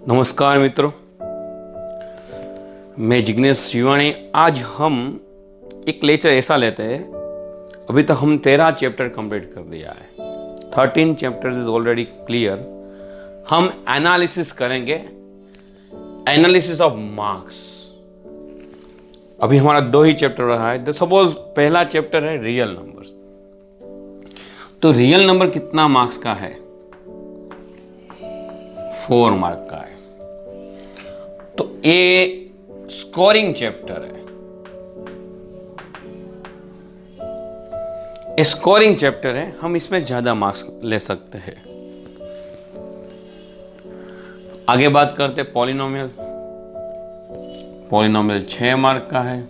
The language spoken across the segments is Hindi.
नमस्कार मित्रों, मैं जिग्नेश शिवानी। आज हम एक लेक्चर ऐसा लेते हैं। अभी तक हम 13 चैप्टर कंप्लीट कर दिया है। 13 चैप्टर्स इज ऑलरेडी क्लियर। हम एनालिसिस करेंगे, एनालिसिस ऑफ मार्क्स। अभी हमारा 2 ही चैप्टर रहा है। सपोज पहला चैप्टर है रियल नंबर्स। तो रियल नंबर कितना मार्क्स का है? 4 मार्क का है। तो ये स्कोरिंग चैप्टर है। ये स्कोरिंग चैप्टर है, हम इसमें ज्यादा मार्क्स ले सकते हैं। आगे बात करते पॉलिनोमियल। पॉलिनोमियल 6 मार्क का है।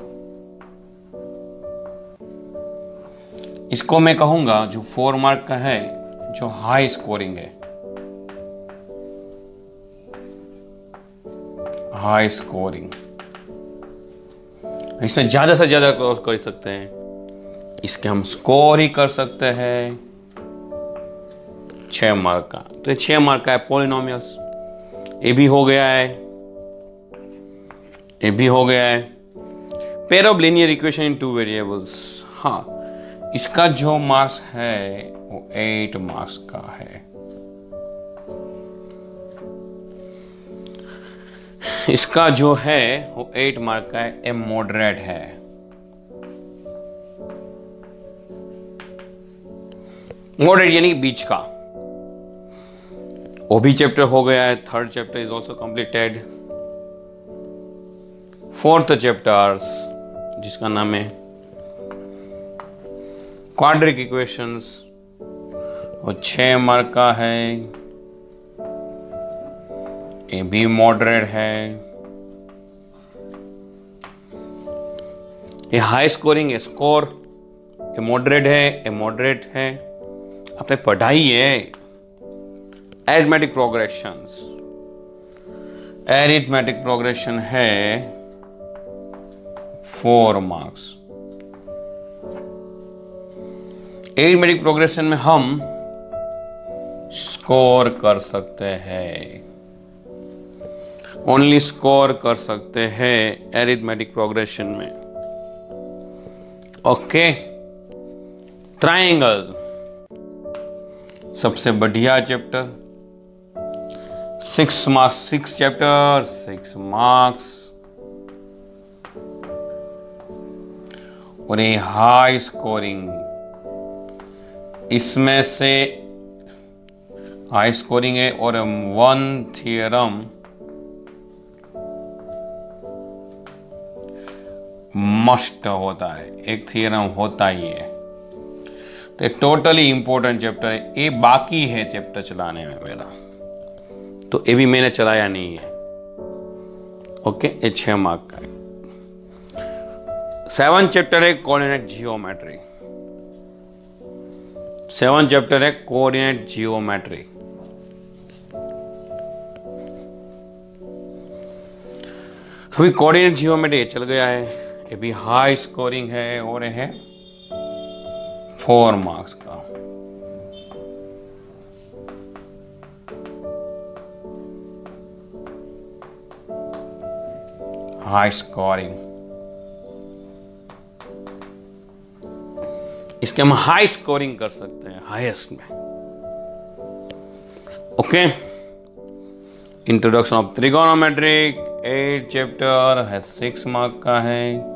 इसको मैं कहूंगा जो 4 मार्क का है, जो हाई स्कोरिंग है। हाई स्कोरिंग, इसमें ज्यादा से ज्यादा क्रॉस कर सकते हैं। इसके हम स्कोर ही कर सकते हैं 6 मार्क का। तो ये 6 मार्क का है पॉलिनोमियल्स। ये भी हो गया है, ये भी हो गया है। Pair of linear equation in 2 variables. हाँ, इसका जो मार्क्स है वो 8 मार्क्स का है। इसका जो है वो 8 मार्क का है। ए मॉडरेट है। मॉडरेट यानी बीच का। वो भी चैप्टर हो गया है। 3rd chapter is also completed. 4th chapter जिसका नाम है क्वाड्रिक इक्वेशंस, वो 6 मार्क का है। ये भी मॉडरेट है। ये हाई स्कोरिंग है। स्कोर ये मॉडरेट है, ये मॉडरेट है। आपने पढ़ाई है एरिथमेटिक प्रोग्रेशंस। एरिथमेटिक प्रोग्रेशन है 4 मार्क्स। एरिथमेटिक प्रोग्रेशन में हम स्कोर कर सकते हैं, ओनली स्कोर कर सकते हैं एरिथमेटिक प्रोग्रेशन में। ओके। ट्रायंगल सबसे बढ़िया चैप्टर। 6 marks, 6 chapter 6 marks. और ये हाई स्कोरिंग, इसमें से हाई स्कोरिंग है। और 1 थियरम मस्ट होता है, एक थियरम होता ही है। तो ये टोटली इंपॉर्टेंट चैप्टर है। ये बाकी है चैप्टर चलाने में मेरा, तो ये भी मैंने चलाया नहीं है। ओके, ये 6 मार्क का है। 7 चैप्टर है कोऑर्डिनेट जियोमेट्री। 7 चैप्टर है कोऑर्डिनेट जियोमेट्री। अभी कोऑर्डिनेट जियोमेट्री चल गया है। ये भी हाई स्कोरिंग है और ये है 4 मार्क्स का। हाई स्कोरिंग, इसके हम हाई स्कोरिंग कर सकते हैं, हाईएस्ट में। Okay. Introduction of trigonometric 8 chapter है, 6 मार्क का है।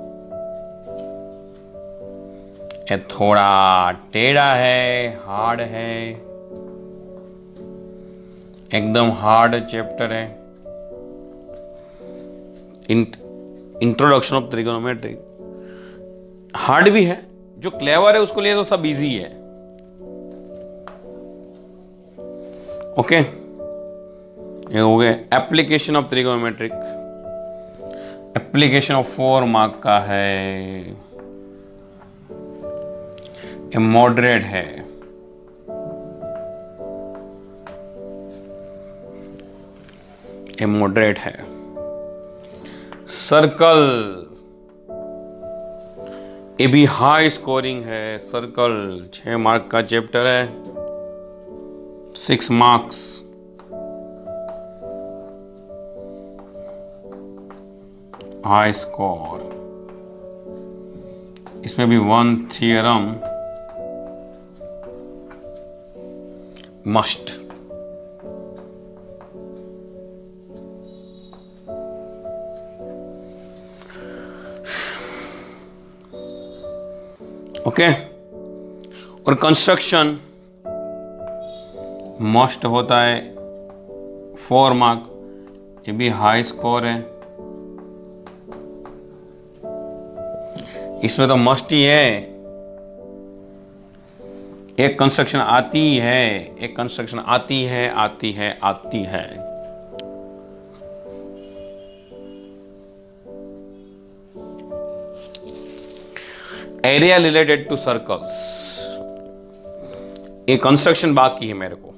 ये थोड़ा टेढ़ा है, हार्ड है, एकदम हार्ड चैप्टर है। इंट्रोडक्शन ऑफ ट्रिगोनोमेट्री हार्ड भी है। जो क्लेवर है उसको लिए तो सब इजी है। ओके। ये हो गया application of trigonometric. Application of 4 mark का है। ये मॉडरेट है। ये मॉडरेट है। सर्कल, ये भी हाई स्कोरिंग है। सर्कल 6 मार्क का चैप्टर है, 6 मार्क्स। हाई स्कोर, इसमें भी वन थियरम मस्ट। ओके, और कंस्ट्रक्शन मस्ट होता है 4 मार्क, ये भी हाई स्कोर है, इसमें तो मस्ट ही है। एक कंस्ट्रक्शन आती है, एक कंस्ट्रक्शन आती है, आती है, आती है। एरिया रिलेटेड टू सर्कल्स, एक कंस्ट्रक्शन बाकी है मेरे को।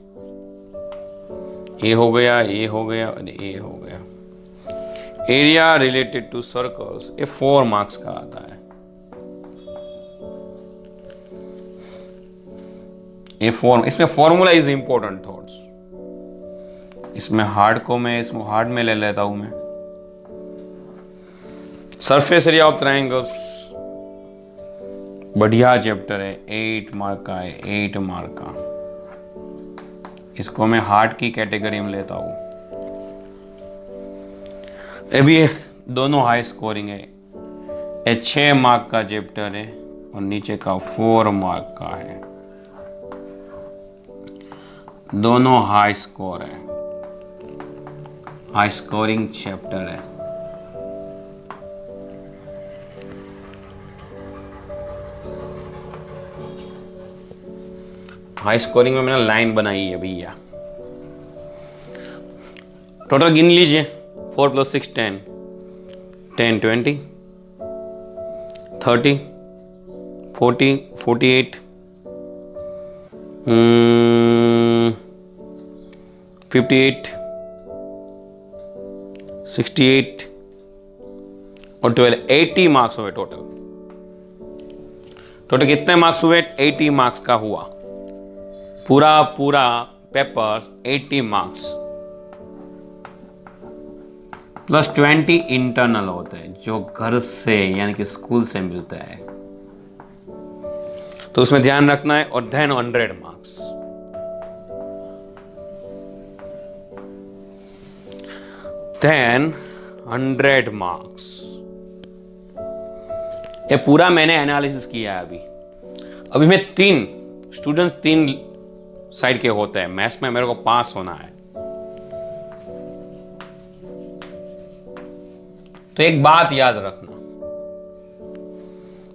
ये हो गया, ये हो गया और ये हो गया। एरिया रिलेटेड टू सर्कल्स, ये 4 मार्क्स का आता है। ये फॉर्म, इसमें फॉर्मूला इज इंपॉर्टेंट थॉट्स। इसमें हार्ड को मैं इसमें हार्ड में ले लेता हूं मैं। सरफेस एरिया ऑफ ट्रायंगल्स बढ़िया चैप्टर है, 8 मार्क का है, 8 मार्क का। इसको मैं हार्ड की कैटेगरी में लेता हूं। अभी दोनों हाई स्कोरिंग है। ये 6 मार्क का चैप्टर है और नीचे का 4 मार्क का है। दोनों हाई स्कोर है, हाई स्कोरिंग चैप्टर है। हाई स्कोरिंग में मैंने लाइन बनाई है भैया। टोटल गिन लीजिए, 4 + 6 10, 10 20 30 40 48 58 68 और 12, 80 मार्क्स हुए टोटल। टोटल कितने मार्क्स हुए? 80 मार्क्स का हुआ। पूरा पेपर्स 80 मार्क्स प्लस 20 इंटरनल होते हैं जो घर से यानी कि स्कूल से मिलता है, तो उसमें ध्यान रखना है। और देन 100 मार्क्स। Then 100 marks. ये पूरा मैंने एनालिसिस किया है अभी में 3 स्टूडेंट 3 साइड के होते हैं। मैथ्स में मेरे को पास होना है, तो एक बात याद रखना,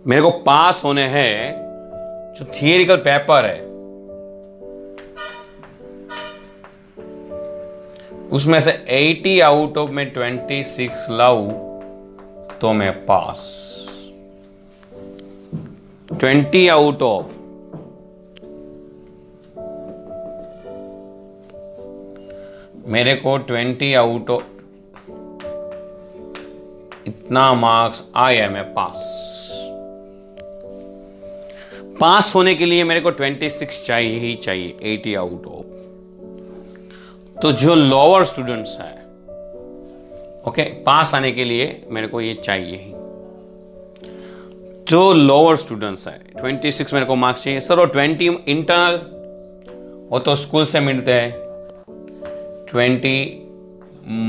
मेरे को पास होने हैं जो थियरिकल पेपर है उसमें से 80 आउट ऑफ में 26 लाऊं तो मैं पास। 20 आउट ऑफ मेरे को 20 आउट ऑफ इतना मार्क्स आया, मैं पास। पास होने के लिए मेरे को 26 चाहिए ही चाहिए, 80 आउट ऑफ। तो जो लोअर स्टूडेंट्स है, ओके, पास आने के लिए मेरे को ये चाहिए ही। जो लोअर स्टूडेंट्स है 26 मेरे को मार्क्स चाहिए सर। और 20 इंटरनल वो तो स्कूल से मिलते हैं। 20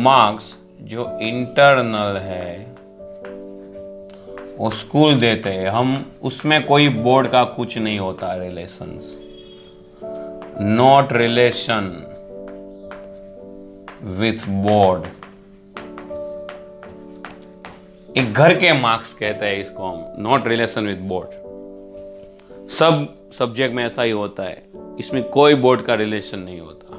मार्क्स जो इंटरनल है वो स्कूल देते हैं, हम उसमें कोई बोर्ड का कुछ नहीं होता। Relations, not relation with board. एक घर के मार्क्स कहते हैं इसको हम, नॉट रिलेशन विथ बोर्ड। सब सब्जेक्ट में ऐसा ही होता है, इसमें कोई बोर्ड का रिलेशन नहीं होता।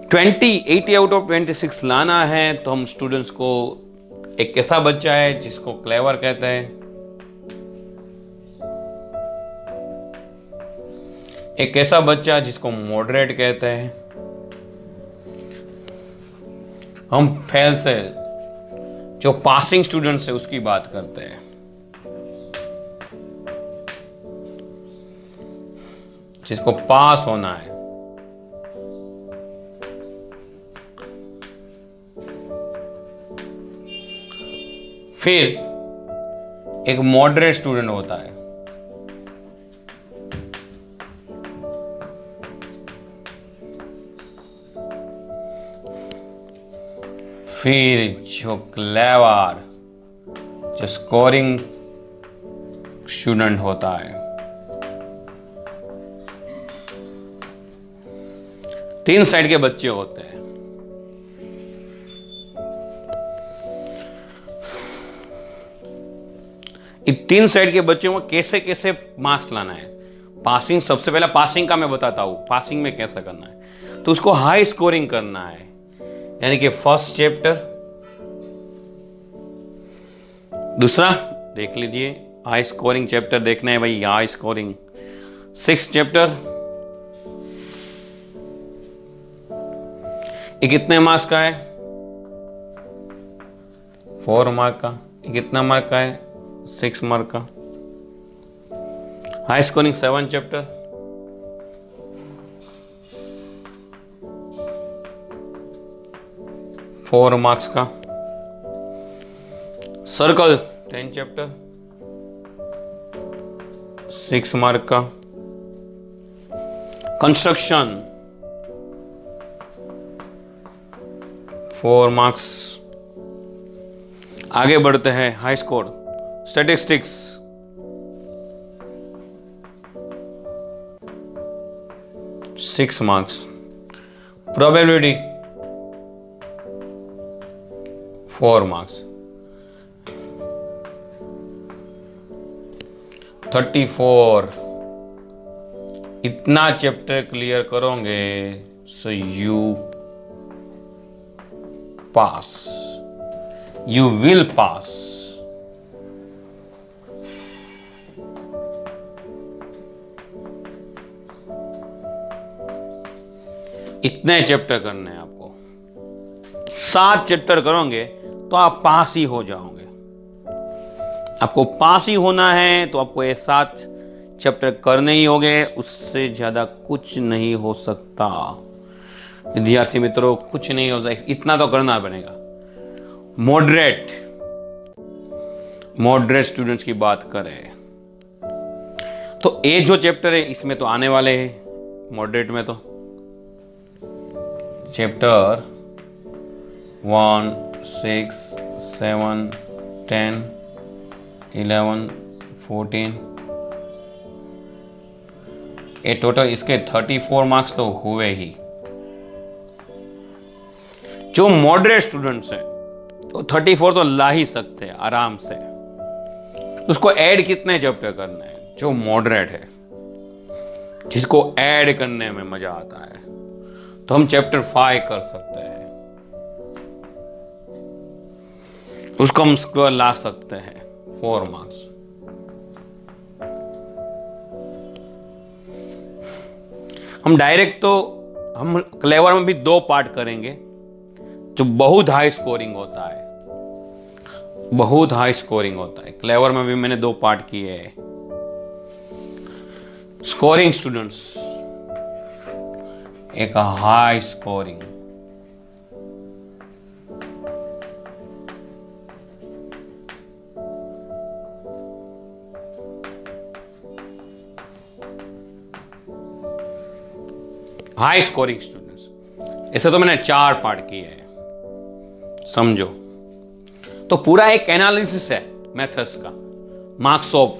80 आउट ऑफ 26 लाना है तो हम स्टूडेंट्स को, एक कैसा बच्चा है जिसको क्लेवर कहते हैं, एक कैसा बच्चा जिसको मॉडरेट कहते हैं। हम फेल से जो पासिंग स्टूडेंट्स है उसकी बात करते हैं। जिसको पास होना है। फिर एक मॉडरेट स्टूडेंट होता है, फिर जो क्लेवर, जो स्कोरिंग स्टूडेंट होता है। तीन साइड के बच्चे होते हैं। इन तीन साइड के बच्चों को कैसे कैसे मार्क्स लाना है। पासिंग, सबसे पहले पासिंग का मैं बताता हूं, पासिंग में कैसे करना है। तो उसको हाई स्कोरिंग करना है, यानी कि फर्स्ट चैप्टर, दूसरा देख लीजिए, हाई स्कोरिंग चैप्टर देखना है भाई, हाई स्कोरिंग। 6th चैप्टर, ये कितने मार्क्स का है? 4 मार्क का। ये कितना मार्क का है? 6 मार्क का। High scoring 7th chapter, four marks का। सर्कल 10th चैप्टर, 6 मार्क का। Construction 4 marks. आगे बढ़ते हैं, high score statistics, six marks. Probability 4 marks. 34, इतना चैप्टर क्लियर करोगे so you pass, you will pass. इतने चैप्टर करने हैं आपको। 7 चैप्टर करोगे तो आप पास ही हो जाओगे। आपको पास ही होना है तो आपको ये 7 चैप्टर करने ही होंगे, उससे ज्यादा कुछ नहीं हो सकता। विद्यार्थी मित्रों, कुछ नहीं हो सकता, इतना तो करना पड़ेगा। मॉडरेट स्टूडेंट्स की बात करें तो ये जो चैप्टर है इसमें तो आने वाले हैं। मॉडरेट में तो चैप्टर 1, 6, 7, 10, 11, 14, ये टोटल इसके 34 मार्क्स तो हुए ही। जो मॉडरेट स्टूडेंट्स हैं तो 34 तो ला ही सकते हैं आराम से। उसको ऐड कितने चैप्टर करने हैं? जो मॉडरेट है, जिसको ऐड करने में मजा आता है, तो हम चैप्टर 5 कर सकते हैं, उसको हम स्कोर ला सकते हैं 4 मार्क्स। हम डायरेक्ट तो हम क्लेवर में भी 2 पार्ट करेंगे, जो बहुत हाई स्कोरिंग होता है, बहुत हाई स्कोरिंग होता है। क्लेवर में भी मैंने 2 पार्ट किए हैं। स्कोरिंग स्टूडेंट्स, एक high scoring, high scoring students. ऐसे तो मैंने 4 पार्ट किए हैं, समझो। तो पूरा एक एनालिसिस है मेथड्स का, मार्क्स ऑफ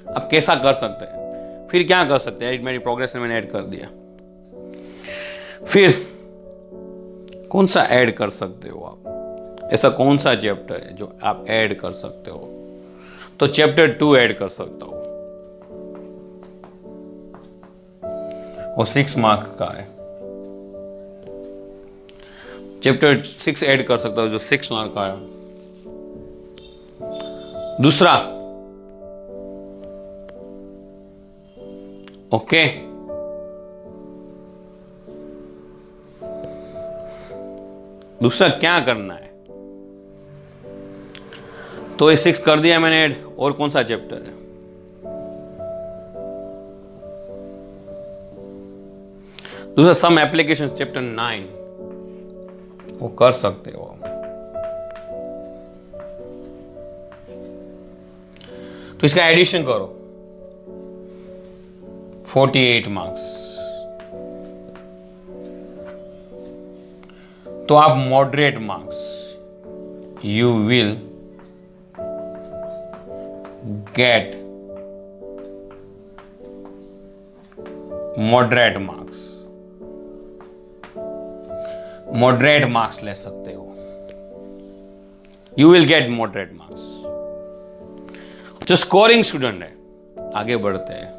अब कैसा कर सकते हैं, फिर क्या कर सकते हैं, मेरी प्रोग्रेस में मैंने ऐड कर दिया। फिर कौन सा ऐड कर सकते हो आप, ऐसा कौन सा चैप्टर है जो आप ऐड कर सकते हो? तो चैप्टर 2 ऐड कर सकता हूं, वो 6 मार्क का है। चैप्टर 6 ऐड कर सकता हूं जो 6 मार्क का है। दूसरा, ओके, दूसरा क्या करना है? तो ये 6 कर दिया मैंने ऐड। और कौन सा चैप्टर है? दूसरा सम एप्लीकेशन चैप्टर 9, वो कर सकते हो। तो इसका एडिशन करो, 48 मार्क्स। तो आप moderate marks, you will get moderate marks, moderate marks ले सकते हो, you will get moderate marks. जो स्कोरिंग स्टूडेंट है, आगे बढ़ते हैं,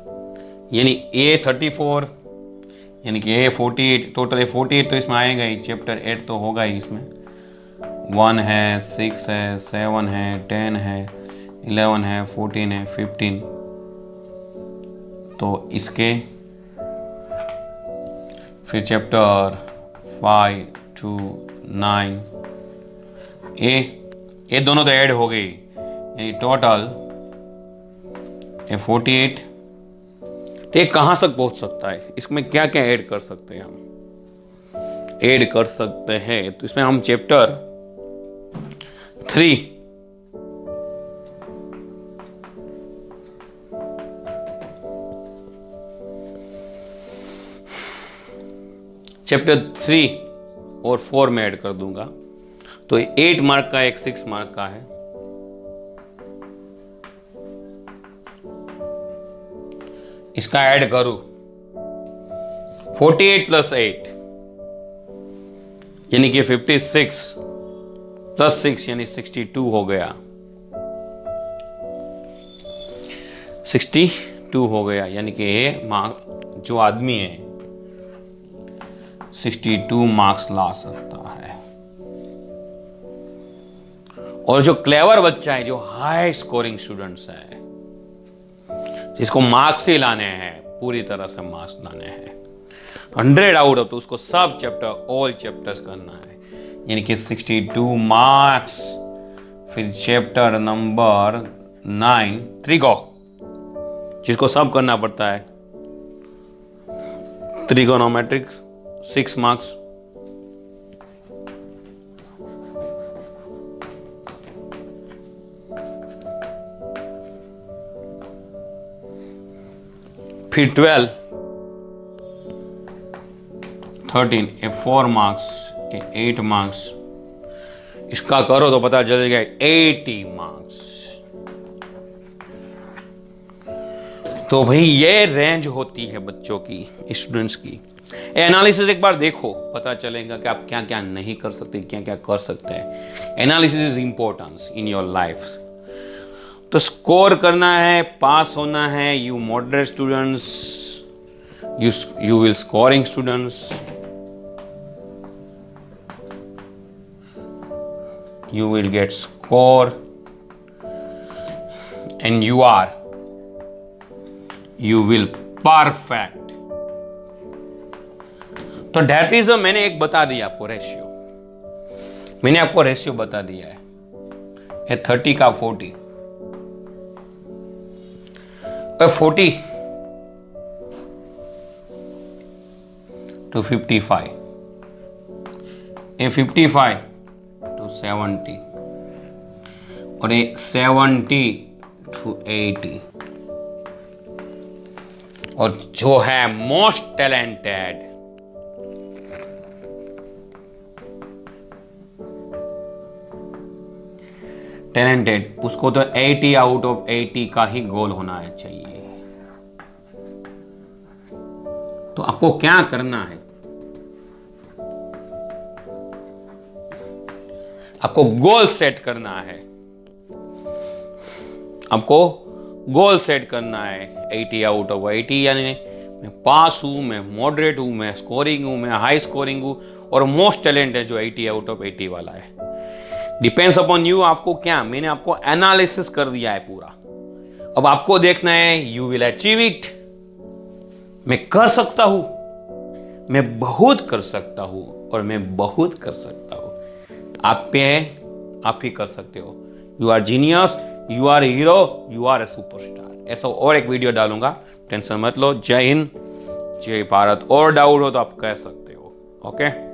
यानी A34 यानी कि A48, टोटल A48 तो इसमें आएगा ही, चैप्टर 8 तो होगा ही इसमें, 1 है, 6 है, 7 है, 10 है, 11 है, 14 है, 15, तो इसके फिर चैप्टर 5 to 9 ये दोनों तो ऐड हो गई, यानी टोटल A48। तो ये कहाँ तक पहुंच सकता है, इसमें क्या क्या ऐड कर सकते हैं हम, ऐड कर सकते हैं, तो इसमें हम चैप्टर 3 चैप्टर 3 और 4 में ऐड कर दूंगा, तो 8 मार्क का एक 6 मार्क का है। इसका ऐड करूं 48 + 8 यानी कि 56 + 6 यानी 62 हो गया, 62 हो गया, यानी कि ये जो आदमी है 62 मार्क्स ला सकता है। और जो क्लेवर बच्चा है, जो हाई स्कोरिंग स्टूडेंट्स है, जिसको मार्क्स ही लाने हैं, पूरी तरह से मार्क्स लाने हैं 100 आउट ऑफ, तो उसको सब चैप्टर, ऑल चैप्टर्स करना है, यानी कि 62 मार्क्स। फिर चैप्टर नंबर 9 त्रिको, जिसको सब करना पड़ता है, त्रिकोनोमेट्रिक्स 6 मार्क्स। फिर 12, 13 ये 4 मार्क्स, ये 8 मार्क्स। इसका करो तो पता चलेगा 80 मार्क्स। तो भाई ये रेंज होती है बच्चों की, स्टूडेंट्स की। एनालिसिस एक बार देखो, पता चलेगा कि आप क्या क्या नहीं कर सकते, क्या क्या कर सकते हैं। Analysis is importance in your life. तो स्कोर करना है, पास होना है, you moderate students, you will scoring students, you will get score, and you will perfect। तो that is मैंने एक बता दिया आपको रेशियो, मैंने आपको रेशियो बता दिया है, ये 30 का 40, 40 to 55, ये 55 to 70, और ये 70 to 80, और जो है मोस्ट टैलेंटेड, उसको तो 80 आउट ऑफ 80 का ही गोल होना चाहिए। तो आपको क्या करना है, आपको गोल सेट करना है, आपको गोल सेट करना है 80 आउट ऑफ 80, यानी मैं पास हूं, मैं मॉडरेट हूं, मैं स्कोरिंग हूं, मैं हाई स्कोरिंग हूं, और मोस्ट टैलेंट है जो 80 आउट ऑफ 80 वाला है। डिपेंड्स अपॉन यू, आपको क्या, मैंने आपको एनालिसिस कर दिया है पूरा। अब आपको देखना है यू विल अचीव इट। मैं कर सकता हूं, मैं बहुत कर सकता हूं, और मैं बहुत कर सकता हूं। आप पे है, आप ही कर सकते हो। You are genius, you are hero, you are a superstar. ऐसा और एक वीडियो डालूंगा, टेंशन मत लो। जय हिंद, जय भारत। और डाउट हो तो आप कह सकते हो। ओके।